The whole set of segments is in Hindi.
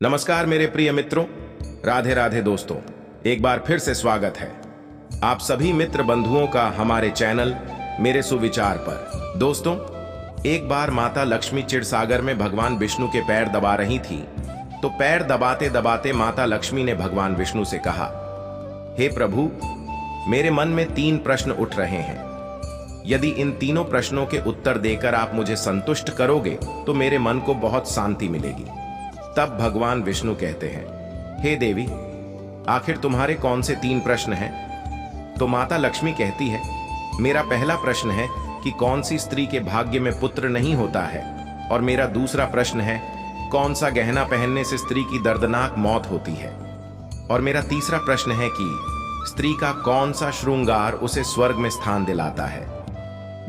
नमस्कार मेरे प्रिय मित्रों, राधे राधे दोस्तों। एक बार फिर से स्वागत है आप सभी मित्र बंधुओं का हमारे चैनल मेरे सुविचार पर। दोस्तों, एक बार माता लक्ष्मी क्षीरसागर में भगवान विष्णु के पैर दबा रही थी, तो पैर दबाते दबाते माता लक्ष्मी ने भगवान विष्णु से कहा, हे प्रभु, मेरे मन में 3 प्रश्न उठ रहे हैं। यदि इन तीनों प्रश्नों के उत्तर देकर आप मुझे संतुष्ट करोगे तो मेरे मन को बहुत शांति मिलेगी। तब भगवान विष्णु कहते हैं, हे देवी, आखिर तुम्हारे कौन से 3 प्रश्न हैं? तो माता लक्ष्मी कहती है, मेरा पहला प्रश्न है कि कौन सी स्त्री के भाग्य में पुत्र नहीं होता है, और मेरा दूसरा प्रश्न है कौन सा गहना पहनने से स्त्री की दर्दनाक मौत होती है, और मेरा तीसरा प्रश्न है कि स्त्री का कौन सा श्रृंगार उसे स्वर्ग में स्थान दिलाता है।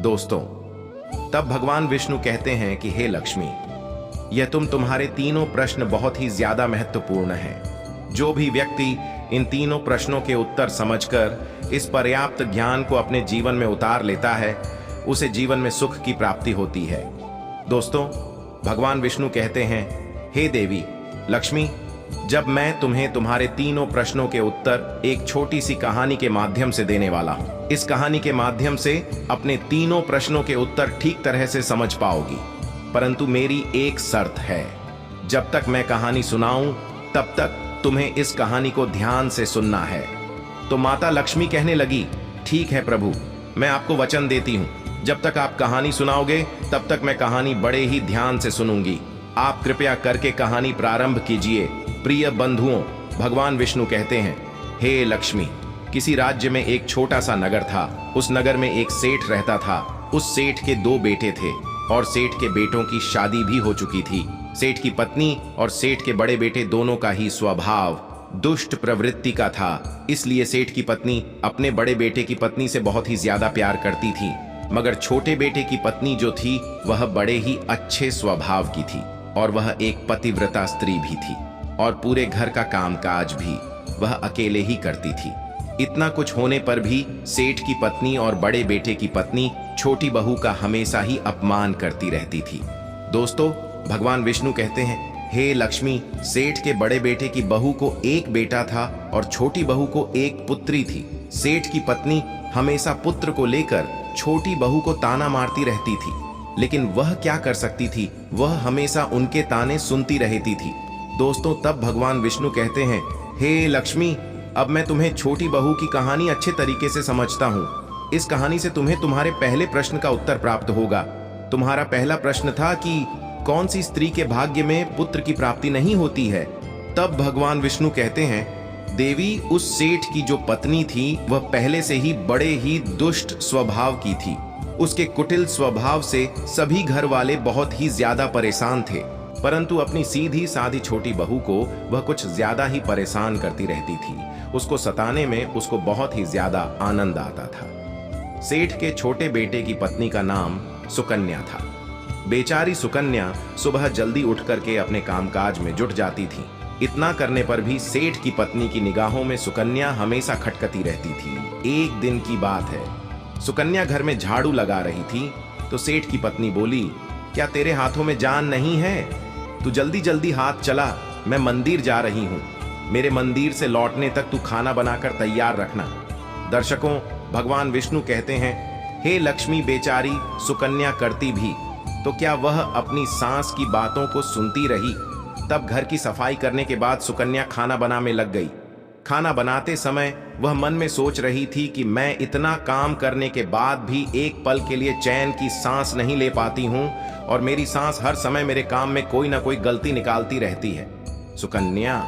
दोस्तों, तब भगवान विष्णु कहते हैं कि हे लक्ष्मी, यह तुम्हारे तीनों प्रश्न बहुत ही ज्यादा महत्वपूर्ण हैं। जो भी व्यक्ति इन तीनों प्रश्नों के उत्तर समझकर इस पर्याप्त ज्ञान को अपने जीवन में उतार लेता है, उसे जीवन में सुख की प्राप्ति होती है। दोस्तों, भगवान विष्णु कहते हैं, हे देवी लक्ष्मी, जब मैं तुम्हें तुम्हारे तीनों प्रश्नों के उत्तर एक छोटी सी कहानी के माध्यम से देने वाला हूं। इस कहानी के माध्यम से अपने तीनों प्रश्नों के उत्तर ठीक तरह से समझ पाओगी, परंतु मेरी एक शर्त है। जब तक मैं कहानी सुनाऊं तब तक तुम्हें इस कहानी को ध्यान से सुनना है। तो माता लक्ष्मी कहने लगी, ठीक है प्रभु, मैं आपको वचन देती हूं, जब तक आप कहानी सुनाओगे तब तक मैं कहानी बड़े ही ध्यान से सुनूंगी। आप कृपया करके कहानी प्रारंभ कीजिए। प्रिय बंधुओं, भगवान विष्णु कहते हैं, हे लक्ष्मी, किसी राज्य में एक छोटा सा नगर था। उस नगर में एक सेठ रहता था। उस सेठ के 2 बेटे थे और सेठ के बेटों की शादी भी हो चुकी थी। सेठ की पत्नी और सेठ के बड़े बेटे दोनों का ही स्वभाव दुष्ट प्रवृत्ति का था। इसलिए सेठ की पत्नी अपने बड़े बेटे की पत्नी से बहुत ही ज्यादा प्यार करती थी, मगर छोटे बेटे की पत्नी जो थी वह बड़े ही अच्छे स्वभाव की थी, और वह एक पतिव्रता स्त्री भी थी, और पूरे घर का कामकाज भी वह अकेले ही करती थी। इतना कुछ होने पर भी सेठ की पत्नी और बड़े बेटे की पत्नी छोटी बहू का हमेशा ही अपमान करती रहती थी। दोस्तों, भगवान विष्णु कहते हैं, हे लक्ष्मी, सेठ के बड़े बेटे की बहू को एक बेटा था और छोटी बहू को एक पुत्री थी। सेठ की पत्नी हमेशा पुत्र को लेकर छोटी बहू को ताना मारती रहती थी, लेकिन वह क्या कर सकती थी, वह हमेशा उनके ताने सुनती रहती थी। दोस्तों, तब भगवान विष्णु कहते हैं, हे लक्ष्मी, अब मैं तुम्हें छोटी बहू की कहानी अच्छे तरीके से समझता हूँ। इस कहानी से तुम्हें तुम्हारे पहले प्रश्न का उत्तर प्राप्त होगा। तुम्हारा पहला प्रश्न था कि कौन सी स्त्री के भाग्य में पुत्र की प्राप्ति नहीं होती है। तब भगवान विष्णु कहते हैं, देवी, उस सेठ की जो पत्नी थी वह पहले से ही बड़े ही दुष्ट स्वभाव की थी। उसके कुटिल स्वभाव से सभी घर वाले बहुत ही ज्यादा परेशान थे, परंतु अपनी सीधी साधी छोटी बहू को वह कुछ ज्यादा ही परेशान करती रहती थी। उसको सताने में उसको बहुत ही ज्यादा आनंद आता था। सेठ के छोटे बेटे की पत्नी का नाम सुकन्या था। बेचारी सुकन्या सुबह जल्दी उठ करके अपने कामकाज में जुट जाती थी। इतना करने पर भी सेठ की पत्नी की निगाहों में सुकन्या हमेशा खटकती रहती थी। एक दिन की बात है, सुकन्या घर में झाड़ू लगा रही थी, तो सेठ की पत्नी बोली, क्या तेरे हाथों में जान नहीं है? तू जल्दी जल्दी हाथ चला, मैं मंदिर जा रही हूँ। मेरे मंदिर से लौटने तक तू खाना बनाकर तैयार रखना। दर्शकों, भगवान विष्णु कहते हैं, हे लक्ष्मी, बेचारी सुकन्या करती भी तो क्या वह अपनी सास की बातों को सुनती रही। तब घर की सफाई करने के बाद सुकन्या खाना बनाने लग गई। खाना बनाते समय वह मन में सोच रही थी कि मैं इतना काम करने के बाद भी एक पल के लिए चैन की सांस नहीं ले पाती हूँ, और मेरी सांस हर समय मेरे काम में कोई ना कोई गलती निकालती रहती है। सुकन्या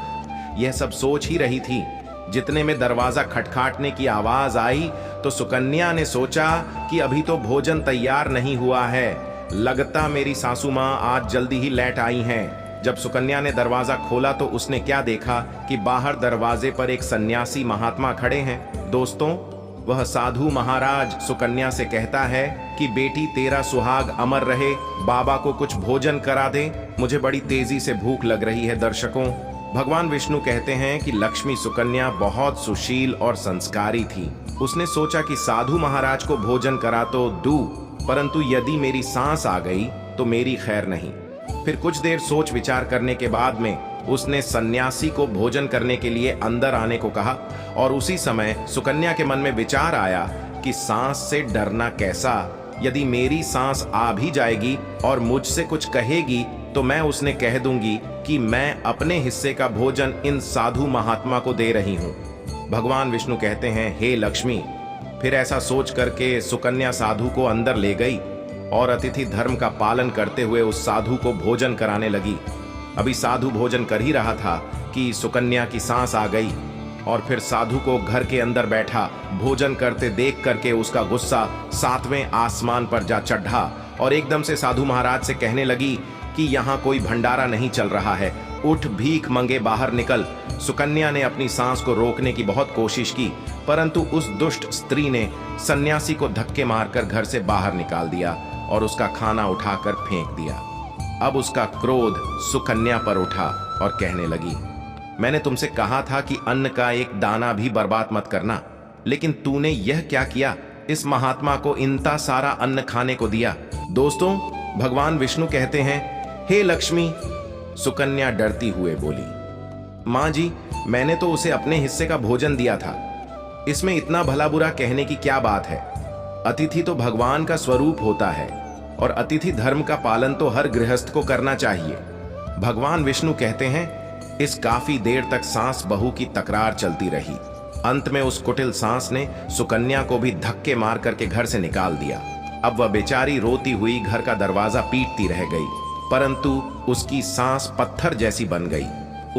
यह सब सोच ही रही थी, जितने में दरवाजा खटखटाने की आवाज आई तो सुकन्या ने सोचा कि अभी तो भोजन तैयार नहीं हुआ है, लगता मेरी सासू माँ आज जल्दी ही लेट आई हैं। जब सुकन्या ने दरवाजा खोला तो उसने क्या देखा कि बाहर दरवाजे पर एक सन्यासी महात्मा खड़े हैं। दोस्तों, वह साधु महाराज सुकन्या से कहता है कि बेटी, तेरा सुहाग अमर रहे, बाबा को कुछ भोजन करा दे, मुझे बड़ी तेजी से भूख लग रही है। दर्शकों, भगवान विष्णु कहते हैं कि लक्ष्मी सुकन्या बहुत सुशील और संस्कारी थी। उसने सोचा कि साधु महाराज को भोजन करा तो दूं, परंतु यदि मेरी सांस आ गई तो मेरी खैर नहीं। फिर कुछ देर सोच विचार करने के बाद में उसने सन्यासी को भोजन करने के लिए अंदर आने को कहा और उसी समय सुकन्या के मन में विचार आया कि सांस से डरना कैसा, यदि मेरी सांस आ भी जाएगी और मुझसे कुछ कहेगी तो मैं उसने कह दूंगी कि मैं अपने हिस्से का भोजन इन साधु महात्मा को दे रही हूं। भगवान विष्णु कहते हैं, हे लक्ष्मी। फिर ऐसा सोच करके सुकन्या साधु को अंदर ले गई और अतिथि धर्म का पालन करते हुए उस साधु को भोजन कराने लगी। अभी साधु भोजन कर ही रहा था कि सुकन्या की सांस आ गई और फिर साधु को घर के अंदर बैठा भोजन करते देख करके उसका गुस्सा 7वें आसमान पर जा चढ़ा और एकदम से साधु महाराज से कहने लगी कि यहाँ कोई भंडारा नहीं चल रहा है, उठ भीख मंगे बाहर निकल। सुकन्या ने अपनी सांस को रोकने की बहुत कोशिश की, परंतु उस दुष्ट स्त्री ने सन्यासी को धक्के मारकर घर से बाहर निकाल दिया और उसका खाना उठाकर फेंक दिया। अब उसका क्रोध सुकन्या पर उठा और कहने लगी, मैंने तुमसे कहा था कि अन्न का एक दाना भी बर्बाद मत करना, लेकिन तूने यह क्या किया, इस महात्मा को इतना सारा अन्न खाने को दिया। दोस्तों, भगवान विष्णु कहते हैं, हे लक्ष्मी। सुकन्या डरती हुए बोली, मां जी, मैंने तो उसे अपने हिस्से का भोजन दिया था, इसमें इतना भला बुरा कहने की क्या बात है। अतिथि तो भगवान का स्वरूप होता है और अतिथि धर्म का पालन तो हर गृहस्थ को करना चाहिए। भगवान विष्णु कहते हैं, इस काफी देर तक सास बहू की तकरार चलती रही। अंत में उस कुटिल सास ने सुकन्या को भी धक्के मार करके घर से निकाल दिया। अब वह बेचारी रोती हुई घर का दरवाजा पीटती रह गई, परंतु उसकी सांस पत्थर जैसी बन गई,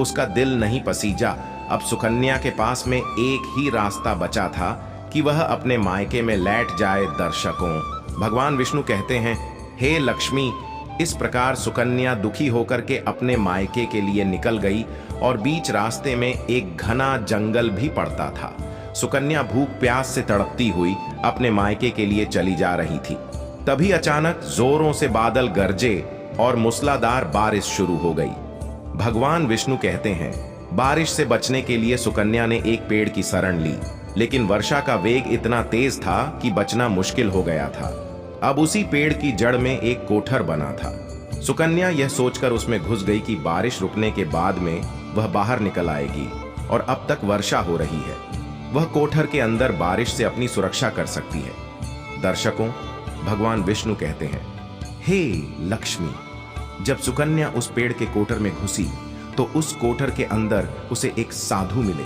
उसका दिल नहीं पसीजा। अब सुकन्या के पास में एक ही रास्ता बचा था कि वह अपने मायके में लौट जाए। दर्शकों, भगवान विष्णु कहते हैं, हे लक्ष्मी। इस प्रकार सुकन्या दुखी होकर के अपने मायके के लिए निकल गई और बीच रास्ते में एक घना जंगल भी पड़ता था। सुकन्या भूख प्यास से तड़पती हुई अपने मायके के लिए चली जा रही थी। तभी अचानक जोरों से बादल गरजे और मूसलाधार बारिश शुरू हो गई। भगवान विष्णु कहते हैं, बारिश से बचने के लिए सुकन्या ने एक पेड़ की शरण ली, लेकिन वर्षा का वेग इतना तेज था कि बचना मुश्किल हो गया था। अब उसी पेड़ की जड़ में एक कोठर बना था। सुकन्या यह सोचकर उसमें घुस गई कि बारिश रुकने के बाद में वह बाहर निकल आएगी और अब तक वर्षा हो रही है, वह कोठर के अंदर बारिश से अपनी सुरक्षा कर सकती है। दर्शकों, भगवान विष्णु कहते हैं, हे लक्ष्मी। जब सुकन्या उस पेड़ के कोठर में घुसी तो उस कोठर के अंदर उसे एक साधु मिले।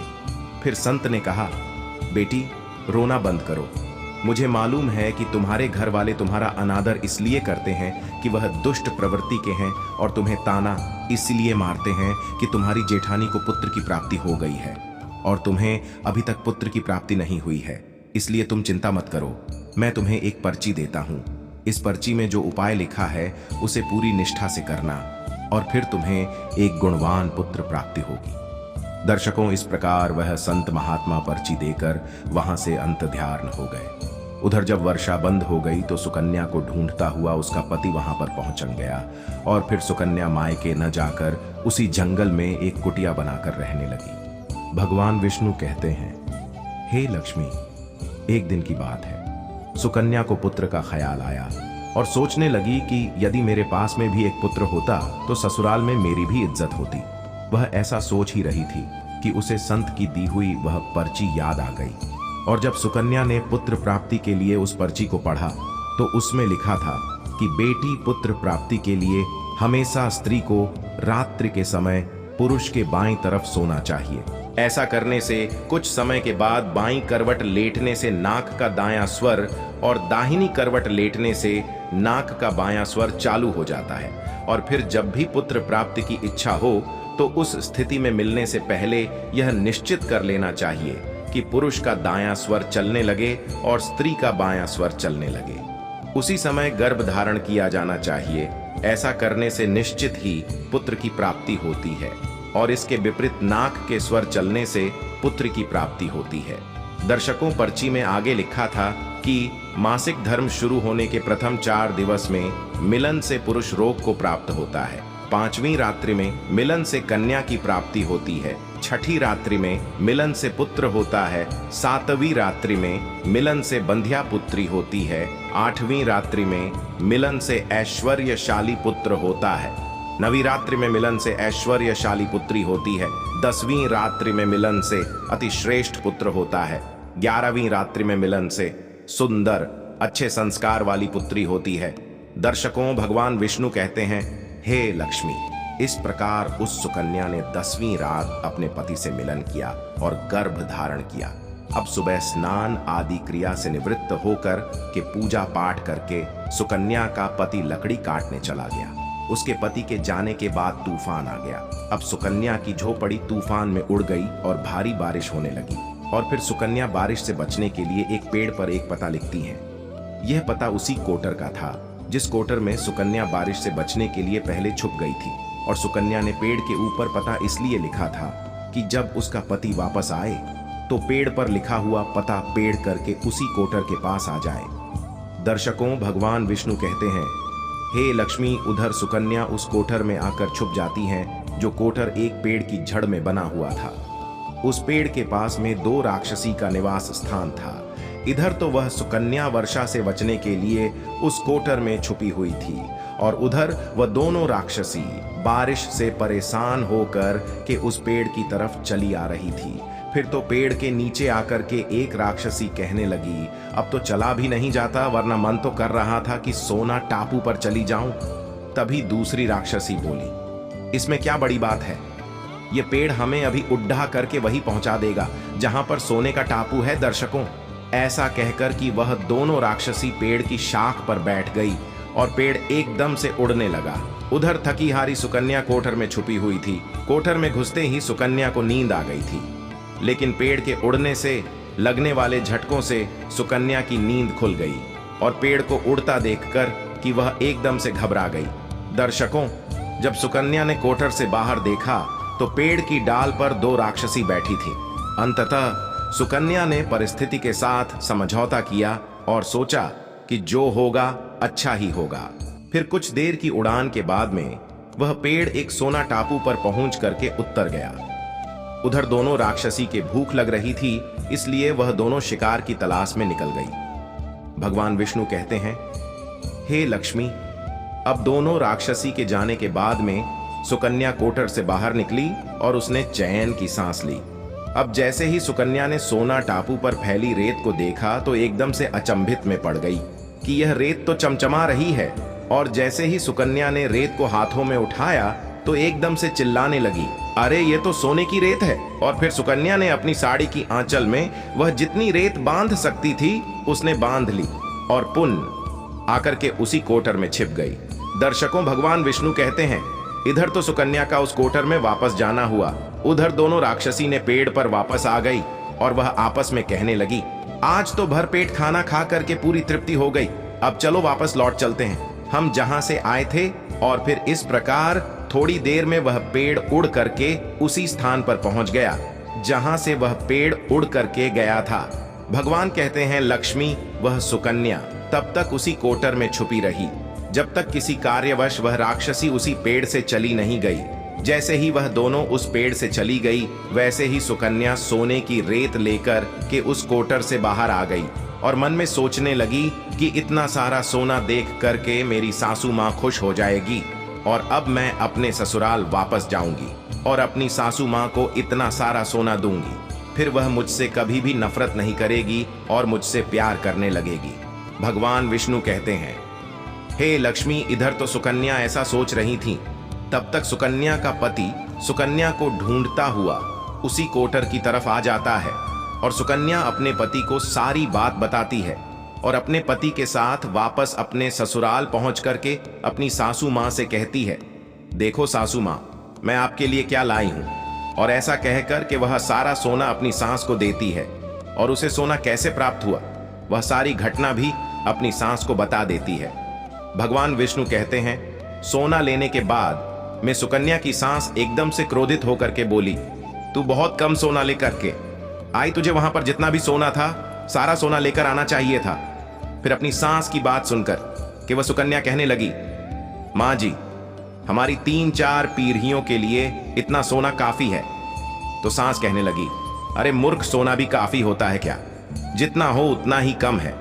फिर संत ने कहा, बेटी, रोना बंद करो। मुझे मालूम है कि तुम्हारे घर वाले तुम्हारा अनादर इसलिए करते हैं कि वह दुष्ट प्रवृत्ति के हैं और तुम्हें ताना इसलिए मारते हैं कि तुम्हारी जेठानी को पुत्र की प्राप्ति हो गई है और तुम्हें अभी तक पुत्र की प्राप्ति नहीं हुई है। इसलिए तुम चिंता मत करो, मैं तुम्हें एक पर्ची देता हूँ। इस पर्ची में जो उपाय लिखा है उसे पूरी निष्ठा से करना और फिर तुम्हें एक गुणवान पुत्र प्राप्ति होगी। दर्शकों, इस प्रकार वह संत महात्मा पर्ची देकर वहां से अंतर्ध्यान हो गए। उधर जब वर्षा बंद हो गई तो सुकन्या को ढूंढता हुआ उसका पति वहां पर पहुंच गया और फिर सुकन्या मायके न जाकर उसी जंगल में एक कुटिया बनाकर रहने लगी। भगवान विष्णु कहते हैं, हे लक्ष्मी। एक दिन की बात है, सुकन्या को पुत्र का ख्याल आया और सोचने लगी कि यदि मेरे पास में भी एक पुत्र होता तो ससुराल में मेरी भी इज्जत होती। वह ऐसा सोच ही रही थी कि उसे संत की दी हुई वह पर्ची याद आ गई और जब सुकन्या ने पुत्र प्राप्ति के लिए उस पर्ची को पढ़ा तो उसमें लिखा था कि बेटी पुत्र प्राप्ति के लिए हमेशा स्त्री को रात्रि के समय पुरुष के बाईं तरफ सोना चाहिए। ऐसा करने से कुछ समय के बाद बाईं करवट लेटने से नाक का दायां स्वर और दाहिनी करवट लेटने से नाक का बायां स्वर चालू हो जाता है और फिर जब भी पुत्र प्राप्ति की इच्छा हो तो उस स्थिति में मिलने से पहले यह निश्चित कर लेना चाहिए कि पुरुष का दायां स्वर चलने लगे और स्त्री का बायां स्वर चलने लगे। उसी समय गर्भ धारण किया जाना चाहिए। ऐसा करने से निश्चित ही पुत्र की प्राप्ति होती है और इसके विपरीत नाक के स्वर चलने से पुत्र की प्राप्ति होती है। दर्शकों, पर्ची में आगे लिखा था कि मासिक धर्म शुरू होने के प्रथम 4 दिवस में मिलन से पुरुष रोग को प्राप्त होता है। 5वीं रात्रि में मिलन से कन्या की प्राप्ति होती है। 6ठी रात्रि में मिलन से पुत्र होता है। 7वीं रात्रि में मिलन से बंध्या पुत्री होती है। 8वीं रात्रि में मिलन से ऐश्वर्यशाली पुत्र होता है। 9वीं रात्रि में मिलन से ऐश्वर्यशाली पुत्री होती है। 10वीं रात्रि में मिलन से अति श्रेष्ठ पुत्र होता है। 11वीं रात्रि में मिलन से सुंदर अच्छे संस्कार वाली पुत्री होती है। दर्शकों, भगवान विष्णु कहते हैं, हे लक्ष्मी, इस प्रकार उस सुकन्या ने 10वीं रात अपने पति से मिलन किया और गर्भ धारण किया। अब सुबह स्नान आदि क्रिया से निवृत्त होकर के पूजा पाठ करके सुकन्या का पति लकड़ी काटने चला गया। उसके पति के जाने के बाद तूफान आ गया। अब सुकन्या की झोपड़ी तूफान में उड़ गई और भारी बारिश होने लगी। और फिर सुकन्या बारिश से बचने के लिए एक पेड़ पर एक पता लिखती है। यह पता उसी कोटर का था जिस कोटर में सुकन्या बारिश से बचने के लिए पहले छुप गई थी। और सुकन्या ने पेड़ के ऊपर पता इसलिए लिखा था कि जब उसका पति वापस आए तो पेड़ पर लिखा हुआ पता पेड़ करके उसी कोटर के पास आ जाए। दर्शकों, भगवान विष्णु कहते हैं, हे लक्ष्मी, उधर सुकन्या उस कोटर में आकर छुप जाती हैं जो कोटर एक पेड़ की जड़ में बना हुआ था। उस पेड़ के पास में 2 राक्षसी का निवास स्थान था। इधर तो वह सुकन्या वर्षा से बचने के लिए उस कोटर में छुपी हुई थी और उधर वह दोनों राक्षसी बारिश से परेशान होकर के उस पेड़ की तरफ चली आ रही थी। फिर तो पेड़ के नीचे आकर के एक राक्षसी कहने लगी, अब तो चला भी नहीं जाता, वरना मन तो कर रहा था कि सोना टापू पर चली जाऊं। तभी दूसरी राक्षसी बोली, इसमें क्या बड़ी बात है, ये पेड़ हमें अभी उड्ढा करके वही पहुंचा देगा जहां पर सोने का टापू है। दर्शकों, ऐसा कहकर कि वह दोनों राक्षसी पेड़ की शाख पर बैठ गई और पेड़ एकदम से उड़ने लगा। उधर थकी हारी सुकन्या कोठर में छुपी हुई थी। कोठर में घुसते ही सुकन्या को नींद आ गई थी, लेकिन पेड़ के उड़ने से लगने वाले झटकों से सुकन्या की नींद खुल गई और पेड़ को उड़ता देखकर कि वह एकदम से घबरा गई। दर्शकों, जब सुकन्या ने कोठर से बाहर देखा तो पेड़ की डाल पर 2 राक्षसी बैठी थी। अंततः सुकन्या ने परिस्थिति के साथ समझौता किया और सोचा कि जो होगा अच्छा ही होगा। फिर कुछ देर की उड़ान के बाद में वह पेड़ एक सोना टापू पर पहुंच करके उतर गया। उधर दोनों राक्षसी के भूख लग रही थी, इसलिए वह दोनों शिकार की तलाश में निकल गई। भगवान विष्णु कहते हैं, हे लक्ष्मी, अब दोनों राक्षसी के जाने के बाद में सुकन्या कोटर से बाहर निकली और उसने चैन की सांस ली। अब जैसे ही सुकन्या ने सोना टापू पर फैली रेत को देखा तो एकदम से अचंभित में पड़ गई कि यह रेत तो चमचमा रही है। और जैसे ही सुकन्या ने रेत को हाथों में उठाया तो एकदम से चिल्लाने लगी, अरे ये तो सोने की रेत है। और फिर सुकन्या ने अपनी साड़ी की आंचल में वह जितनी रेत बांध सकती थी उसने बांध ली और पुनः आकर के उसी कोटर में छिप गई। दर्शकों, भगवान विष्णु कहते हैं, इधर तो सुकन्या का उस कोटर में वापस जाना हुआ, उधर दोनों राक्षसी ने पेड़ पर वापस आ गई और वह आपस में कहने लगी, आज तो भर पेट खाना खा करके पूरी तृप्ति हो गई, अब चलो वापस लौट चलते हैं हम जहां से आए थे। और फिर इस प्रकार थोड़ी देर में वह पेड़ उड़ करके उसी स्थान पर पहुंच गया जहां से वह पेड़ उड़ करके गया था। भगवान कहते हैं, लक्ष्मी, वह सुकन्या तब तक उसी कोटर में छुपी रही जब तक किसी कार्यवश वह राक्षसी उसी पेड़ से चली नहीं गई। जैसे ही वह दोनों उस पेड़ से चली गई, वैसे ही सुकन्या सोने की रेत लेकर के उस कोटर से बाहर आ गई और मन में सोचने लगी कि इतना सारा सोना देख करके मेरी सासू माँ खुश हो जाएगी और अब मैं अपने ससुराल वापस जाऊंगी और अपनी सासू माँ को इतना सारा सोना दूंगी। फिर वह मुझसे कभी भी नफरत नहीं करेगी और मुझसे प्यार करने लगेगी। भगवान विष्णु कहते हैं, हे लक्ष्मी, इधर तो सुकन्या ऐसा सोच रही थी, तब तक सुकन्या का पति सुकन्या को ढूंढता हुआ उसी कोटर की तरफ आ जाता है और सुकन्या अपने पति को सारी बात बताती है और अपने पति के साथ वापस अपने ससुराल पहुंच करके अपनी सासू माँ से कहती है, देखो सासू माँ, मैं आपके लिए क्या लाई हूं। और ऐसा कहकर के वह सारा सोना अपनी सास को देती है और उसे सोना कैसे प्राप्त हुआ वह सारी घटना भी अपनी सास को बता देती है। भगवान विष्णु कहते हैं, सोना लेने के बाद में सुकन्या की सास एकदम से क्रोधित होकर के बोली, तू बहुत कम सोना लेकर के आई, तुझे वहां पर जितना भी सोना था सारा सोना लेकर आना चाहिए था। फिर अपनी सास की बात सुनकर कि वह सुकन्या कहने लगी, माँ जी, हमारी 3-4 पीढ़ियों के लिए इतना सोना काफी है। तो सास कहने लगी, अरे मूर्ख, सोना भी काफी होता है क्या, जितना हो उतना ही कम है।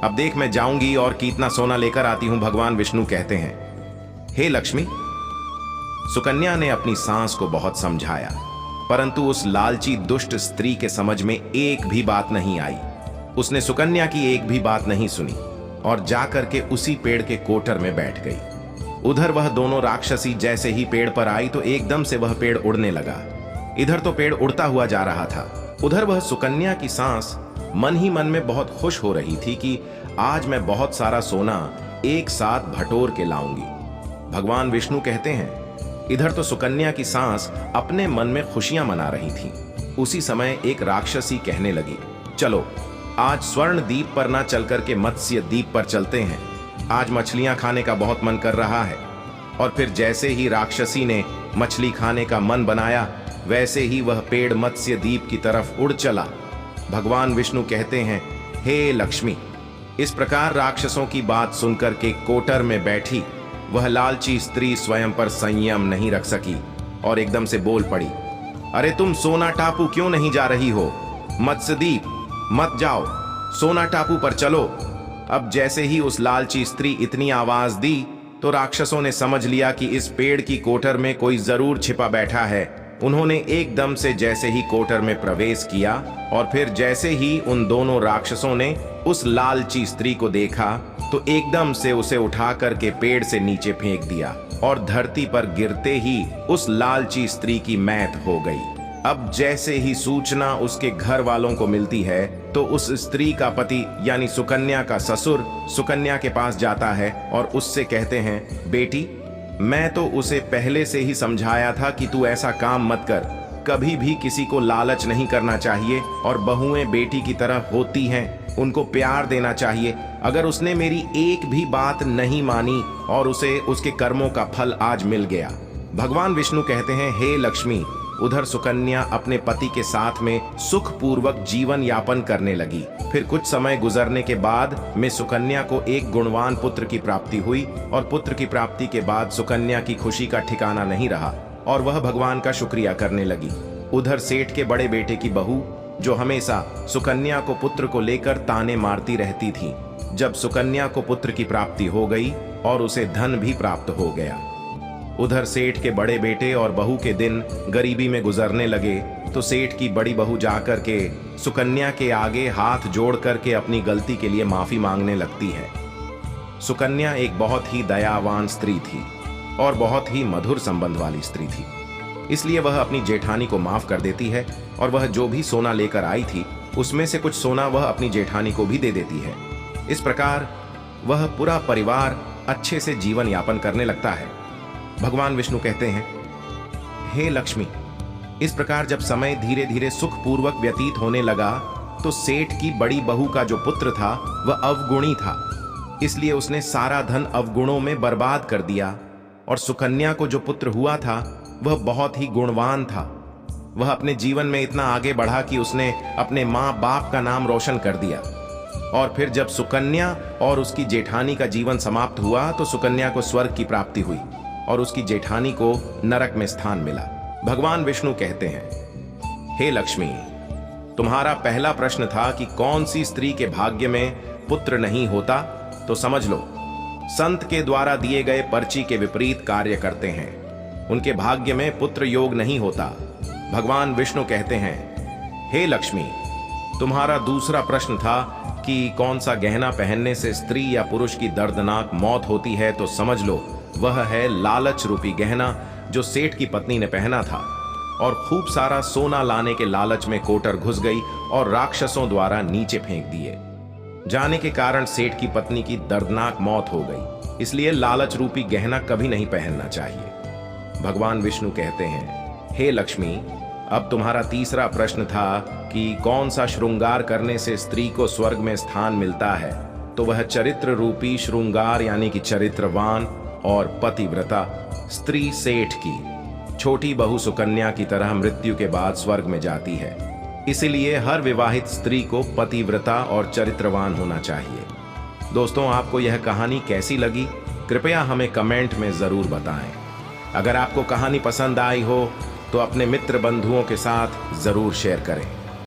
अब देख, मैं जाऊंगी और कितना सोना लेकर आती हूं। भगवान विष्णु कहते हैं, हे लक्ष्मी, सुकन्या ने अपनी सास को बहुत समझाया, परंतु उस लालची दुष्ट स्त्री के समझ में एक भी बात नहीं आई। उसने सुकन्या की एक भी बात नहीं सुनी और जाकर के उसी पेड़ के कोटर में बैठ गई। उधर वह दोनों राक्षसी जैसे ही पेड़ पर आई तो एकदम से वह पेड़ उड़ने लगा। इधर तो पेड़ उड़ता हुआ जा रहा था, उधर वह सुकन्या की सास मन ही मन में बहुत खुश हो रही थी कि आज मैं बहुत सारा सोना एक साथ बटोर के लाऊंगी। भगवान विष्णु कहते हैं, इधर तो सुकन्या की सास अपने मन में खुशियां मना रही थी। उसी समय एक राक्षसी कहने लगी, चलो आज स्वर्ण द्वीप पर ना चलकर के मत्स्य द्वीप पर चलते हैं, आज मछलियां खाने का बहुत मन कर रहा है। और फिर जैसे ही राक्षसी ने मछली खाने का मन बनाया, वैसे ही वह पेड़ मत्स्य द्वीप की तरफ उड़ चला। भगवान विष्णु कहते हैं, हे लक्ष्मी। इस प्रकार राक्षसों की बात सुनकर के कोटर में बैठी वह लालची स्त्री स्वयं पर संयम नहीं रख सकी और एकदम से बोल पड़ी, अरे तुम सोना टापू क्यों नहीं जा रही हो? मत्स्यद्वीप मत जाओ, सोना टापू पर चलो। अब जैसे ही उस लालची स्त्री इतनी आवाज दी तो राक्षसों ने समझ लिया कि इस पेड़ की कोटर में कोई जरूर छिपा बैठा है। उन्होंने एकदम से जैसे ही कोटर में प्रवेश किया और फिर जैसे ही उन दोनों राक्षसों ने उस लालची स्त्री को देखा तो एकदम से उसे उठा करके पेड़ से नीचे फेंक दिया और धरती पर गिरते ही उस लालची स्त्री की मौत हो गई। अब जैसे ही सूचना उसके घर वालों को मिलती है तो उस स्त्री का पति यानी सुकन्या का ससुर सुकन्या के पास जाता है और उससे कहते हैं, बेटी मैं तो उसे पहले से ही समझाया था कि तू ऐसा काम मत कर, कभी भी किसी को लालच नहीं करना चाहिए और बहुएं बेटी की तरह होती हैं, उनको प्यार देना चाहिए। अगर उसने मेरी एक भी बात नहीं मानी और उसे उसके कर्मों का फल आज मिल गया। भगवान विष्णु कहते हैं, हे लक्ष्मी। उधर सुकन्या अपने पति के साथ में सुखपूर्वक जीवन यापन करने लगी। फिर कुछ समय गुजरने के बाद में सुकन्या को एक गुणवान पुत्र की प्राप्ति हुई और पुत्र की प्राप्ति के बाद सुकन्या की खुशी का ठिकाना नहीं रहा और वह भगवान का शुक्रिया करने लगी। उधर सेठ के बड़े बेटे की बहू जो हमेशा सुकन्या को पुत्र को लेकर ताने मारती रहती थी, जब सुकन्या को पुत्र की प्राप्ति हो गई और उसे धन भी प्राप्त हो गया। उधर सेठ के बड़े बेटे और बहू के दिन गरीबी में गुजरने लगे तो सेठ की बड़ी बहू जाकर के सुकन्या के आगे हाथ जोड़ करके अपनी गलती के लिए माफी मांगने लगती है। सुकन्या एक बहुत ही दयावान स्त्री थी और बहुत ही मधुर संबंध वाली स्त्री थी, इसलिए वह अपनी जेठानी को माफ कर देती है और वह जो भी सोना लेकर आई थी उसमें से कुछ सोना वह अपनी जेठानी को भी दे देती है। इस प्रकार वह पूरा परिवार अच्छे से जीवन यापन करने लगता है। भगवान विष्णु कहते हैं, हे लक्ष्मी। इस प्रकार जब समय धीरे धीरे सुखपूर्वक व्यतीत होने लगा तो सेठ की बड़ी बहू का जो पुत्र था वह अवगुणी था, इसलिए उसने सारा धन अवगुणों में बर्बाद कर दिया और सुकन्या को जो पुत्र हुआ था वह बहुत ही गुणवान था। वह अपने जीवन में इतना आगे बढ़ा कि उसने अपने माँ बाप का नाम रोशन कर दिया। और फिर जब सुकन्या और उसकी जेठानी का जीवन समाप्त हुआ तो सुकन्या को स्वर्ग की प्राप्ति हुई और उसकी जेठानी को नरक में स्थान मिला। भगवान विष्णु कहते हैं, हे लक्ष्मी। तुम्हारा पहला प्रश्न था कि कौन सी स्त्री के भाग्य में पुत्र नहीं होता, तो समझ लो संत के द्वारा दिए गए पर्ची के विपरीत कार्य करते हैं, उनके भाग्य में पुत्र योग नहीं होता। भगवान विष्णु कहते हैं, हे लक्ष्मी। तुम्हारा दूसरा प्रश्न था कि कौन सा गहना पहनने से स्त्री या पुरुष की दर्दनाक मौत होती है, तो समझ लो वह है लालच रूपी गहना जो सेठ की पत्नी ने पहना था और खूब सारा सोना लाने के लालच में कोटर घुस गई और राक्षसों द्वारा नीचे फेंक दिए जाने के कारण सेठ की पत्नी की दर्दनाक मौत हो गई। इसलिए लालच रूपी गहना कभी नहीं पहनना चाहिए। भगवान विष्णु कहते हैं, हे लक्ष्मी। अब तुम्हारा तीसरा प्रश्न था कि कौन सा श्रृंगार करने से स्त्री को स्वर्ग में स्थान मिलता है, तो वह चरित्र रूपी श्रृंगार यानी कि चरित्रवान और पतिव्रता स्त्री सेठ की छोटी बहू सुकन्या की तरह मृत्यु के बाद स्वर्ग में जाती है। इसीलिए हर विवाहित स्त्री को पतिव्रता और चरित्रवान होना चाहिए। दोस्तों, आपको यह कहानी कैसी लगी कृपया हमें कमेंट में जरूर बताएं। अगर आपको कहानी पसंद आई हो तो अपने मित्र बंधुओं के साथ जरूर शेयर करें।